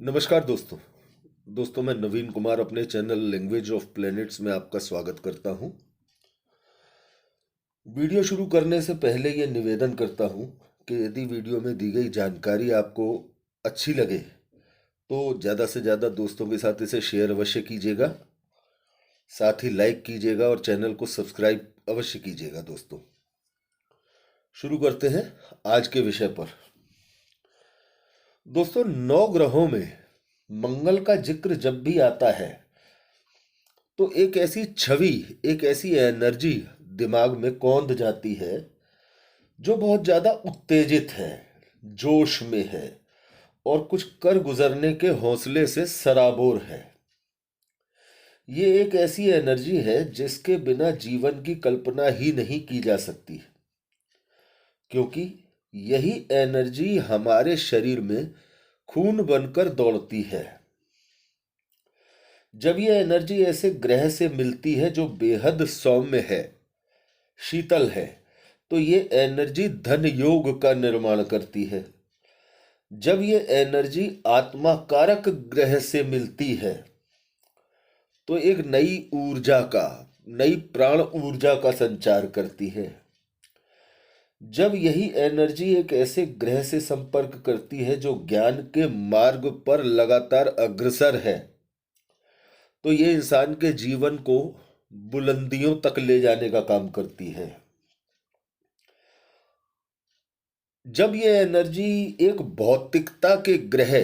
नमस्कार दोस्तों मैं नवीन कुमार अपने चैनल लैंग्वेज ऑफ प्लैनेट्स में आपका स्वागत करता हूं। वीडियो शुरू करने से पहले ये निवेदन करता हूं कि यदि वीडियो में दी गई जानकारी आपको अच्छी लगे तो ज़्यादा से ज़्यादा दोस्तों के साथ इसे शेयर अवश्य कीजिएगा। साथ ही लाइक कीजिएगा और चैनल को सब्सक्राइब अवश्य कीजिएगा। दोस्तों शुरू करते हैं आज के विषय पर। दोस्तों 9 ग्रहों में मंगल का जिक्र जब भी आता है तो एक ऐसी छवि, एक ऐसी एनर्जी दिमाग में कौंध जाती है जो बहुत ज्यादा उत्तेजित है, जोश में है और कुछ कर गुजरने के हौसले से सराबोर है। ये एक ऐसी एनर्जी है जिसके बिना जीवन की कल्पना ही नहीं की जा सकती, क्योंकि यही एनर्जी हमारे शरीर में खून बनकर दौड़ती है। जब यह एनर्जी ऐसे ग्रह से मिलती है जो बेहद सौम्य है, शीतल है, तो ये एनर्जी धन योग का निर्माण करती है। जब ये एनर्जी आत्मा कारक ग्रह से मिलती है तो एक नई ऊर्जा का, नई प्राण ऊर्जा का संचार करती है। जब यही एनर्जी एक ऐसे ग्रह से संपर्क करती है जो ज्ञान के मार्ग पर लगातार अग्रसर है तो ये इंसान के जीवन को बुलंदियों तक ले जाने का काम करती है। जब ये एनर्जी एक भौतिकता के ग्रह,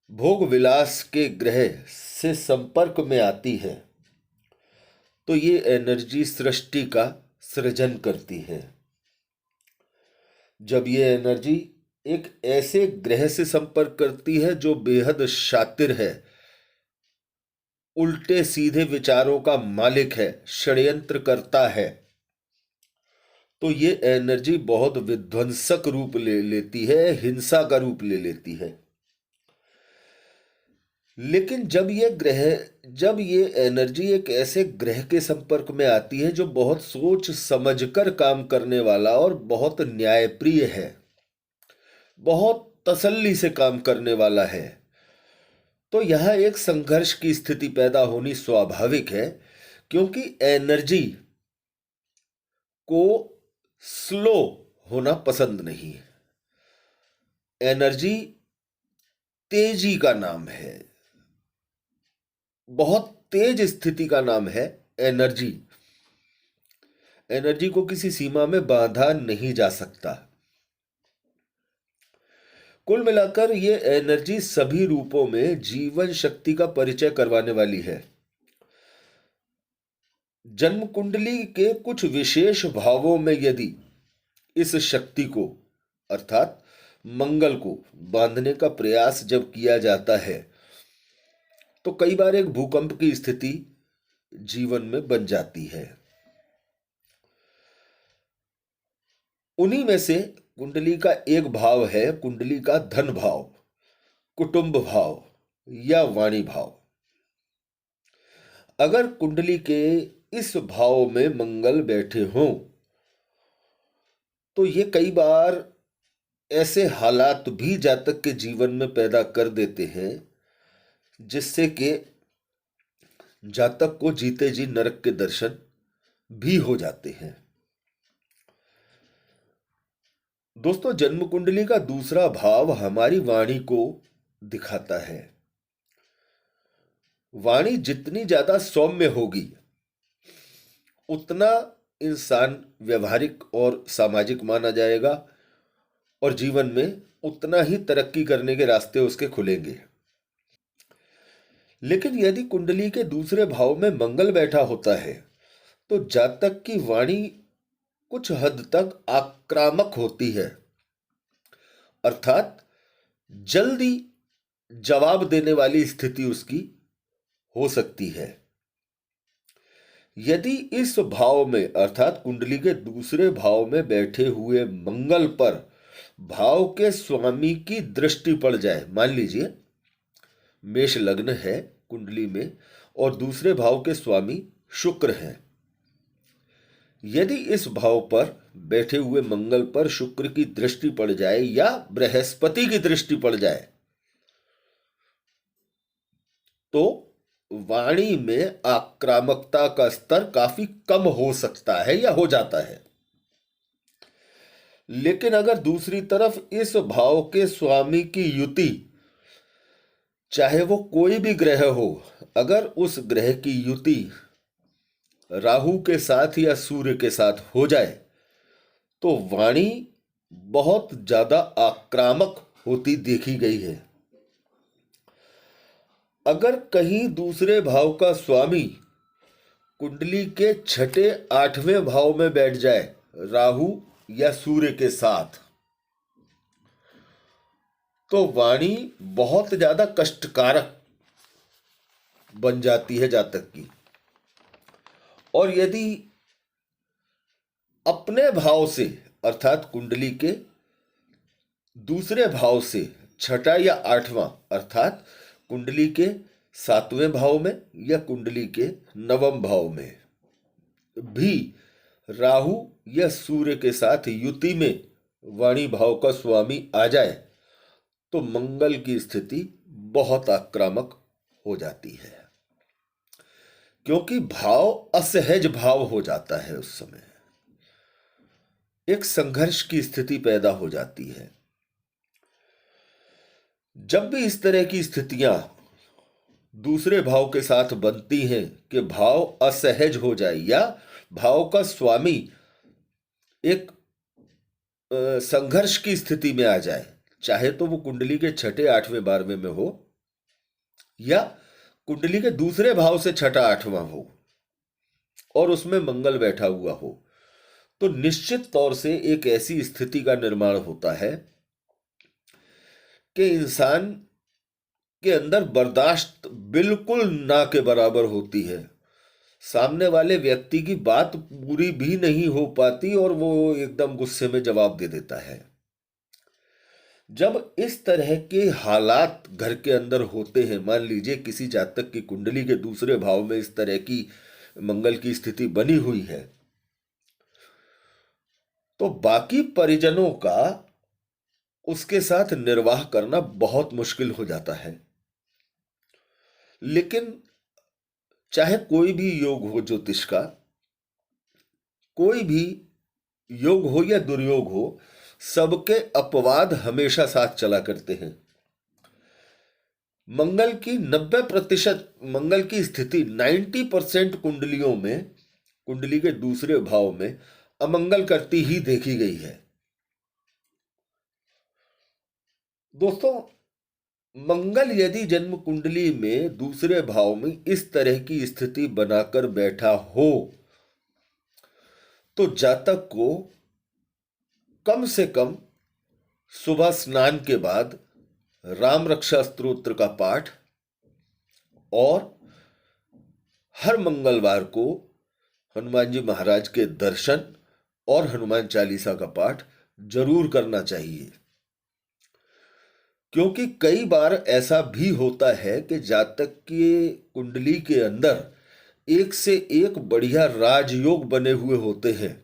भोग विलास के ग्रह से संपर्क में आती है तो ये एनर्जी सृष्टि का सृजन करती है। जब ये एनर्जी एक ऐसे ग्रह से संपर्क करती है जो बेहद शातिर है, उल्टे सीधे विचारों का मालिक है, षड्यंत्र करता है, तो ये एनर्जी बहुत विध्वंसक रूप ले लेती है, हिंसा का रूप ले लेती है। लेकिन जब ये एनर्जी एक ऐसे ग्रह के संपर्क में आती है जो बहुत सोच समझकर काम करने वाला और बहुत न्यायप्रिय है, बहुत तसल्ली से काम करने वाला है, तो यह एक संघर्ष की स्थिति पैदा होनी स्वाभाविक है, क्योंकि एनर्जी को स्लो होना पसंद नहीं है। एनर्जी तेजी का नाम है, बहुत तेज स्थिति का नाम है एनर्जी। एनर्जी को किसी सीमा में बांधा नहीं जा सकता। कुल मिलाकर ये एनर्जी सभी रूपों में जीवन शक्ति का परिचय करवाने वाली है। जन्म कुंडली के कुछ विशेष भावों में यदि इस शक्ति को, अर्थात मंगल को बांधने का प्रयास जब किया जाता है तो कई बार एक भूकंप की स्थिति जीवन में बन जाती है। उन्हीं में से कुंडली का एक भाव है कुंडली का धन भाव, कुटुंब भाव या वाणी भाव। अगर कुंडली के इस भाव में मंगल बैठे हों तो ये कई बार ऐसे हालात भी जातक के जीवन में पैदा कर देते हैं जिससे कि जातक को जीते जी नरक के दर्शन भी हो जाते हैं। दोस्तों जन्म कुंडली का दूसरा भाव हमारी वाणी को दिखाता है। वाणी जितनी ज्यादा सौम्य होगी उतना इंसान व्यवहारिक और सामाजिक माना जाएगा और जीवन में उतना ही तरक्की करने के रास्ते उसके खुलेंगे। लेकिन यदि कुंडली के दूसरे भाव में मंगल बैठा होता है तो जातक की वाणी कुछ हद तक आक्रामक होती है, अर्थात जल्दी जवाब देने वाली स्थिति उसकी हो सकती है। यदि इस भाव में, अर्थात कुंडली के दूसरे भाव में बैठे हुए मंगल पर भाव के स्वामी की दृष्टि पड़ जाए, मान लीजिए मेष लग्न है कुंडली में और दूसरे भाव के स्वामी शुक्र हैं, यदि इस भाव पर बैठे हुए मंगल पर शुक्र की दृष्टि पड़ जाए या बृहस्पति की दृष्टि पड़ जाए तो वाणी में आक्रामकता का स्तर काफी कम हो सकता है या हो जाता है। लेकिन अगर दूसरी तरफ इस भाव के स्वामी की युति, चाहे वो कोई भी ग्रह हो, अगर उस ग्रह की युति राहु के साथ या सूर्य के साथ हो जाए तो वाणी बहुत ज्यादा आक्रामक होती देखी गई है। अगर कहीं दूसरे भाव का स्वामी कुंडली के छठे आठवें भाव में बैठ जाए राहु या सूर्य के साथ, तो वाणी बहुत ज्यादा कष्टकारक बन जाती है जातक की। और यदि अपने भाव से अर्थात कुंडली के दूसरे भाव से छठा या आठवां अर्थात कुंडली के सातवें भाव में या कुंडली के नवम भाव में भी राहु या सूर्य के साथ युति में वाणी भाव का स्वामी आ जाए तो मंगल की स्थिति बहुत आक्रामक हो जाती है, क्योंकि भाव असहज भाव हो जाता है। उस समय एक संघर्ष की स्थिति पैदा हो जाती है। जब भी इस तरह की स्थितियां दूसरे भाव के साथ बनती हैं कि भाव असहज हो जाए या भाव का स्वामी एक संघर्ष की स्थिति में आ जाए, चाहे तो वो कुंडली के छठे आठवें बारहवें में हो या कुंडली के दूसरे भाव से छठा आठवां हो और उसमें मंगल बैठा हुआ हो, तो निश्चित तौर से एक ऐसी स्थिति का निर्माण होता है कि इंसान के अंदर बर्दाश्त बिल्कुल ना के बराबर होती है। सामने वाले व्यक्ति की बात पूरी भी नहीं हो पाती और वो एकदम गुस्से में जवाब दे देता है। जब इस तरह के हालात घर के अंदर होते हैं, मान लीजिए किसी जातक की कुंडली के दूसरे भाव में इस तरह की मंगल की स्थिति बनी हुई है, तो बाकी परिजनों का उसके साथ निर्वाह करना बहुत मुश्किल हो जाता है। लेकिन चाहे कोई भी योग हो ज्योतिष का, कोई भी योग हो या दुर्योग हो, सबके अपवाद हमेशा साथ चला करते हैं। मंगल की 90% मंगल की स्थिति 90% कुंडलियों में, कुंडली के दूसरे भाव में अमंगल करती ही देखी गई है। दोस्तों, मंगल यदि जन्म कुंडली में दूसरे भाव में इस तरह की स्थिति बनाकर बैठा हो तो जातक को कम से कम सुबह स्नान के बाद राम रक्षा स्तोत्र का पाठ और हर मंगलवार को हनुमान जी महाराज के दर्शन और हनुमान चालीसा का पाठ जरूर करना चाहिए। क्योंकि कई बार ऐसा भी होता है कि जातक के कुंडली के अंदर एक से एक बढ़िया राजयोग बने हुए होते हैं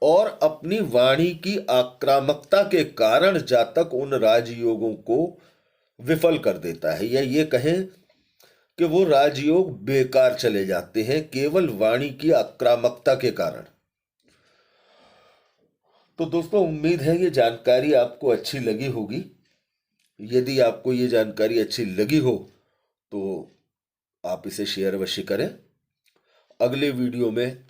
और अपनी वाणी की आक्रामकता के कारण जातक उन राजयोगों को विफल कर देता है, या ये कहें कि वो राजयोग बेकार चले जाते हैं केवल वाणी की आक्रामकता के कारण। तो दोस्तों, उम्मीद है ये जानकारी आपको अच्छी लगी होगी। यदि आपको ये जानकारी अच्छी लगी हो तो आप इसे शेयर अवश्य करें। अगले वीडियो में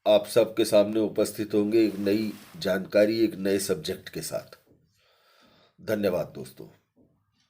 आप सबके सामने उपस्थित होंगे एक नई जानकारी, एक नए सब्जेक्ट के साथ। धन्यवाद दोस्तों।